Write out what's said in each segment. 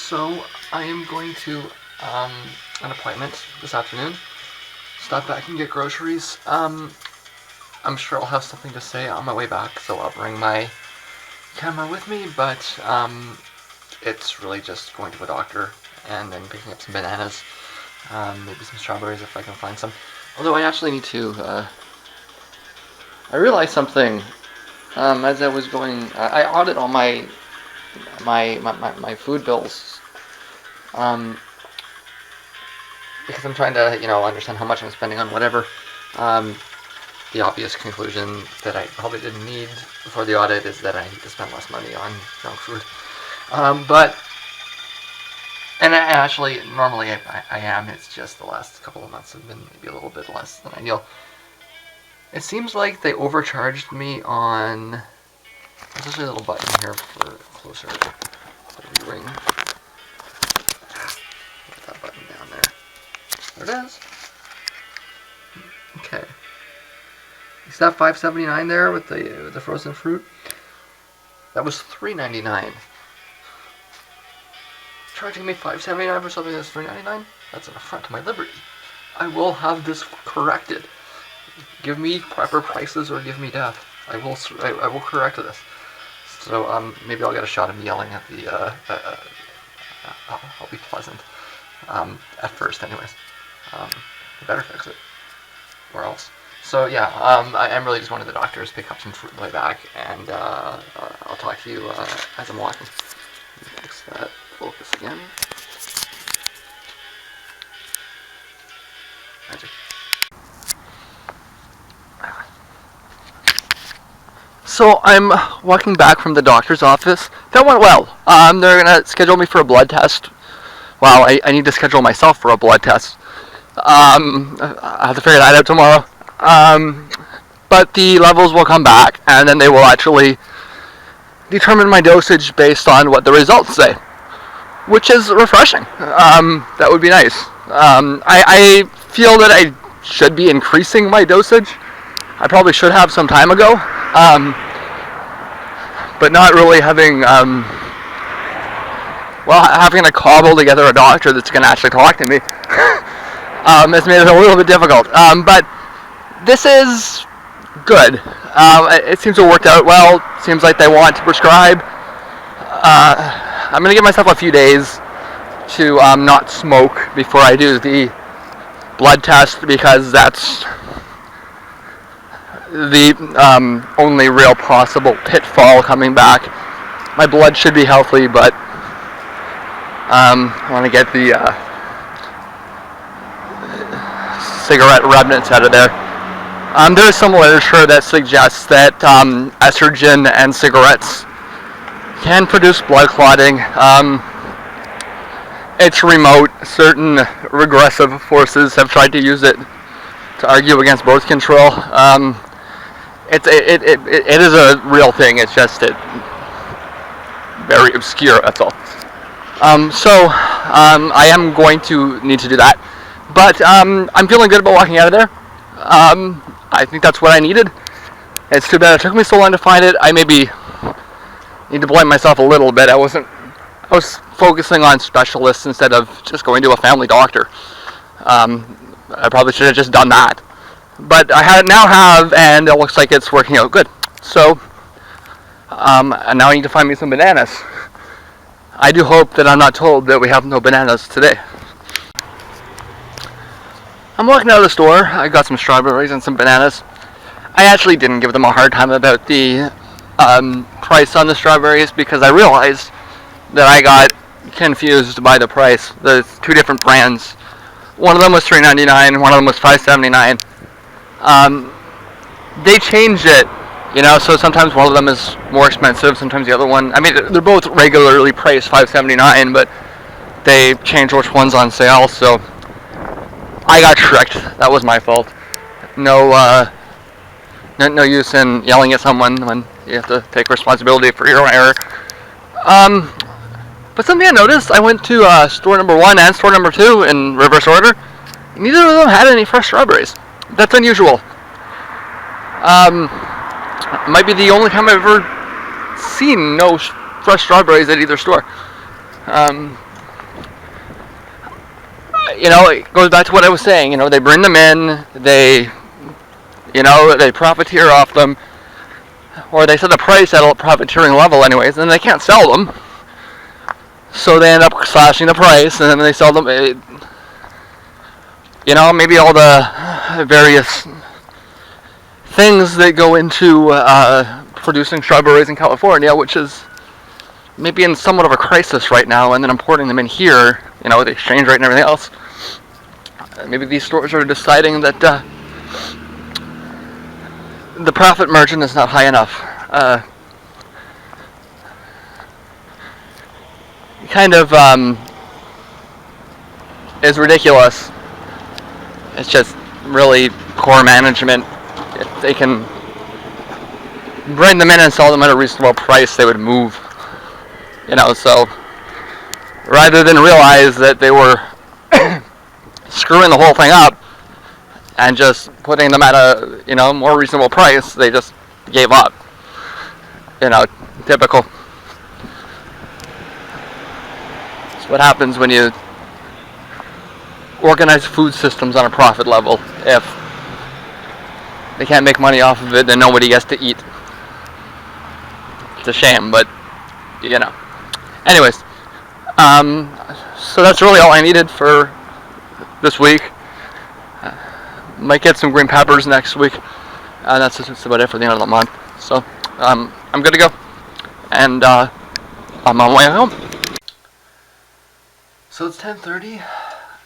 So I am going to an appointment this afternoon. Stop back and get groceries. I'm sure I'll have something to say on my way back, so I'll bring my camera with me. But it's really just going to a doctor and then picking up some bananas, maybe some strawberries if I can find some. Although I actually need to. I realized something as I was going. I audit all my food bills, because I'm trying to understand how much I'm spending on whatever. The obvious conclusion that I probably didn't need before the audit is that I need to spend less money on junk food. And actually, normally I am. It's just the last couple of months have been maybe a little bit less than ideal. It seems like they overcharged me on. There's actually a little button here for closer viewing. Put that button down there. There it is. Okay. You see that $5.79 there with the frozen fruit? That was $3.99. Charging me $5.79 for something that's $3.99? That's an affront to my liberty. I will have this corrected. Give me proper prices or give me death. I will correct this. So maybe I'll get a shot of me yelling at the. I'll be pleasant. At first, anyways. I better fix it, or else. So yeah, I'm really just going to the doctor's, pick up some fruit on the way back, and I'll talk to you as I'm walking. Fix that focus again. Magic. So I'm walking back from the doctor's office. That went well. They're gonna schedule me for a blood test. Wow, I need to schedule myself for a blood test. I have to figure that out tomorrow. But the levels will come back, and then they will actually determine my dosage based on what the results say, which is refreshing. That would be nice. I feel that I should be increasing my dosage. I probably should have some time ago, but not really having to cobble together a doctor that's going to actually talk to me has made it a little bit difficult. But this is good. It seems to have worked out well. Seems like they want to prescribe. I'm going to give myself a few days to not smoke before I do the blood test, because that's the only real possible pitfall coming back. My blood should be healthy, but I want to get the cigarette remnants out of there. There's some literature that suggests that estrogen and cigarettes can produce blood clotting. It's remote. Certain regressive forces have tried to use it to argue against birth control. It is a real thing. It's just very obscure. That's all. So I am going to need to do that, but I'm feeling good about walking out of there. I think that's what I needed. It's too bad it took me so long to find it. I maybe need to blame myself a little bit. I was focusing on specialists instead of just going to a family doctor. I probably should have just done that. But I now have, and it looks like it's working out good. So, and now I need to find me some bananas. I do hope that I'm not told that we have no bananas today. I'm walking out of the store. I got some strawberries and some bananas. I actually didn't give them a hard time about the price on the strawberries, because I realized that I got confused by the price. There's two different brands. One of them was $3.99, one of them was $5.79. They changed it, so sometimes one of them is more expensive, sometimes the other one. I mean, they're both regularly priced $5.79, but they change which one's on sale, so I got tricked. That was my fault. No use in yelling at someone when you have to take responsibility for your own error. But something I noticed, I went to store number 1 and store number 2 in reverse order. Neither of them had any fresh strawberries. That's unusual. Might be the only time I've ever seen no fresh strawberries at either store. it goes back to what I was saying. They bring them in, they profiteer off them, or they set a price at a profiteering level anyways, and they can't sell them. So they end up slashing the price, and then they sell them. Maybe all the various things that go into producing strawberries in California, which is maybe in somewhat of a crisis right now, and then importing them in here, with the exchange rate and everything else. Maybe these stores are deciding that the profit margin is not high enough. Kind of is ridiculous. It's just really poor management. If they can bring them in and sell them at a reasonable price, they would move. So rather than realize that they were screwing the whole thing up and just putting them at a more reasonable price, they just gave up. Typical. It's what happens when you organize food systems on a profit level. If they can't make money off of it, then nobody gets to eat. It's a shame, but anyways, so that's really all I needed for this week. Might get some green peppers next week, and that's just about it for the end of the month. So I'm good to go, and I'm on my way home. So it's 10:30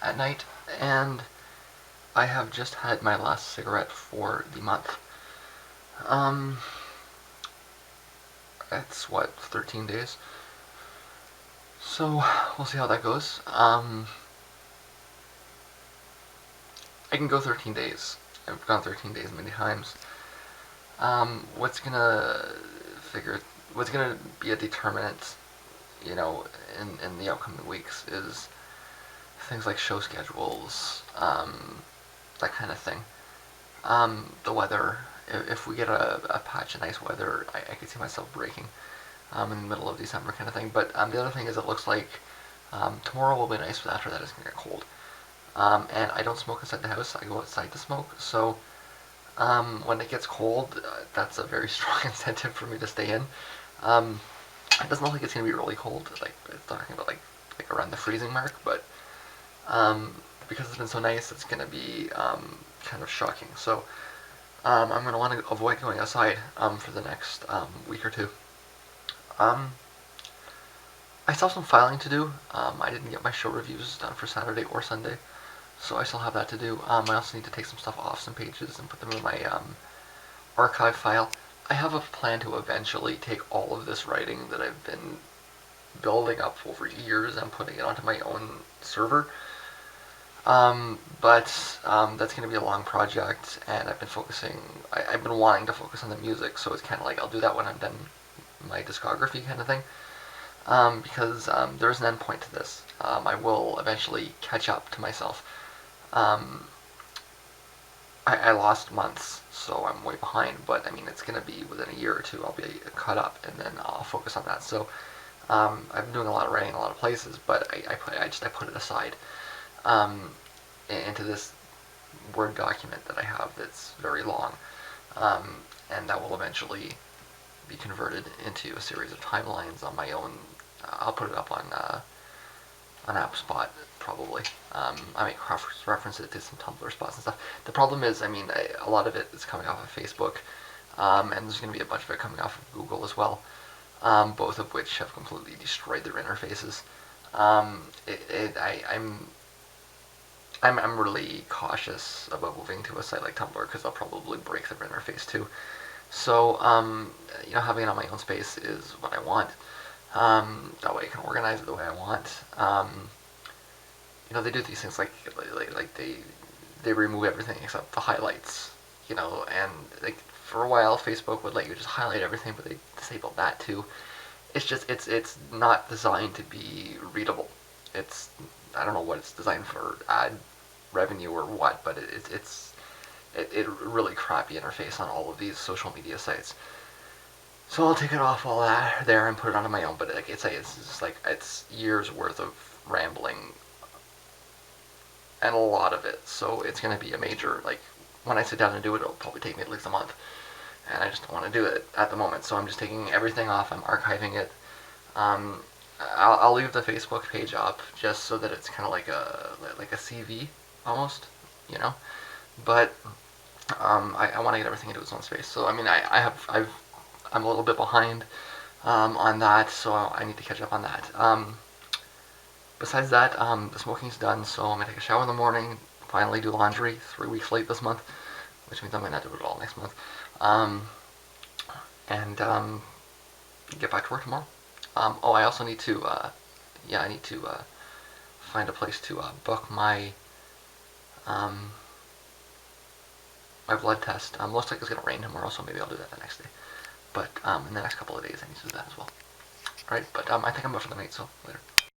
at night, and I have just had my last cigarette for the month. It's 13 days. So we'll see how that goes. I can go 13 days. I've gone 13 days many times. What's gonna be a determinant, in the upcoming weeks is things like show schedules, that kind of thing. The weather. If we get a patch of nice weather, I could see myself breaking in the middle of December kind of thing. But the other thing is, it looks like tomorrow will be nice, but after that it's going to get cold. And I don't smoke inside the house. I go outside to smoke. So when it gets cold, that's a very strong incentive for me to stay in. It doesn't look like it's going to be really cold. Like, it's talking about like around the freezing mark, but because it's been so nice, it's going to be kind of shocking. So I'm going to want to avoid going outside for the next week or two. I still have some filing to do. I didn't get my show reviews done for Saturday or Sunday, so I still have that to do. I also need to take some stuff off some pages and put them in my archive file. I have a plan to eventually take all of this writing that I've been building up over years and putting it onto my own server. But that's going to be a long project, and I've been wanting to focus on the music, so it's kind of like I'll do that when I'm done my discography kind of thing, because there's an end point to this. I will eventually catch up to myself. I lost months, so I'm way behind, but I mean, it's going to be within a year or two I'll be caught up, and then I'll focus on that. So I've been doing a lot of writing in a lot of places, but I put it aside into this Word document that I have that's very long, and that will eventually be converted into a series of timelines on my own. I'll put it up on AppSpot probably. I might reference it to some Tumblr spots and stuff. The problem is, I mean, a lot of it is coming off of Facebook, and there's going to be a bunch of it coming off of Google as well, both of which have completely destroyed their interfaces. I'm really cautious about moving to a site like Tumblr because they'll probably break their interface too. So, having it on my own space is what I want. That way I can organize it the way I want. They do these things like they remove everything except the highlights, and like for a while Facebook would let you just highlight everything, but they disabled that too. It's just it's not designed to be readable. I don't know what it's designed for, ad revenue or what, but it's really crappy interface on all of these social media sites. So I'll take it off all that there and put it onto my own. But like I say, it's just like it's years worth of rambling and a lot of it. So it's going to be a major, like, when I sit down and do it, it'll probably take me at least a month. And I just don't want to do it at the moment. So I'm just taking everything off. I'm archiving it. Um, I'll leave the Facebook page up just so that it's kind of like a CV almost, you know. But I want to get everything into its own space. So I mean, I'm a little bit behind on that, so I need to catch up on that. Besides that, the smoking's done, so I'm gonna take a shower in the morning. Finally, do laundry. 3 weeks late this month, which means I might not do it all next month. Um, and get back to work tomorrow. Oh, I also need to, I need to find a place to book um, my blood test. Looks like it's gonna rain tomorrow, so maybe I'll do that the next day. But in the next couple of days, I need to do that as well. All right, but I think I'm up for the night, so later.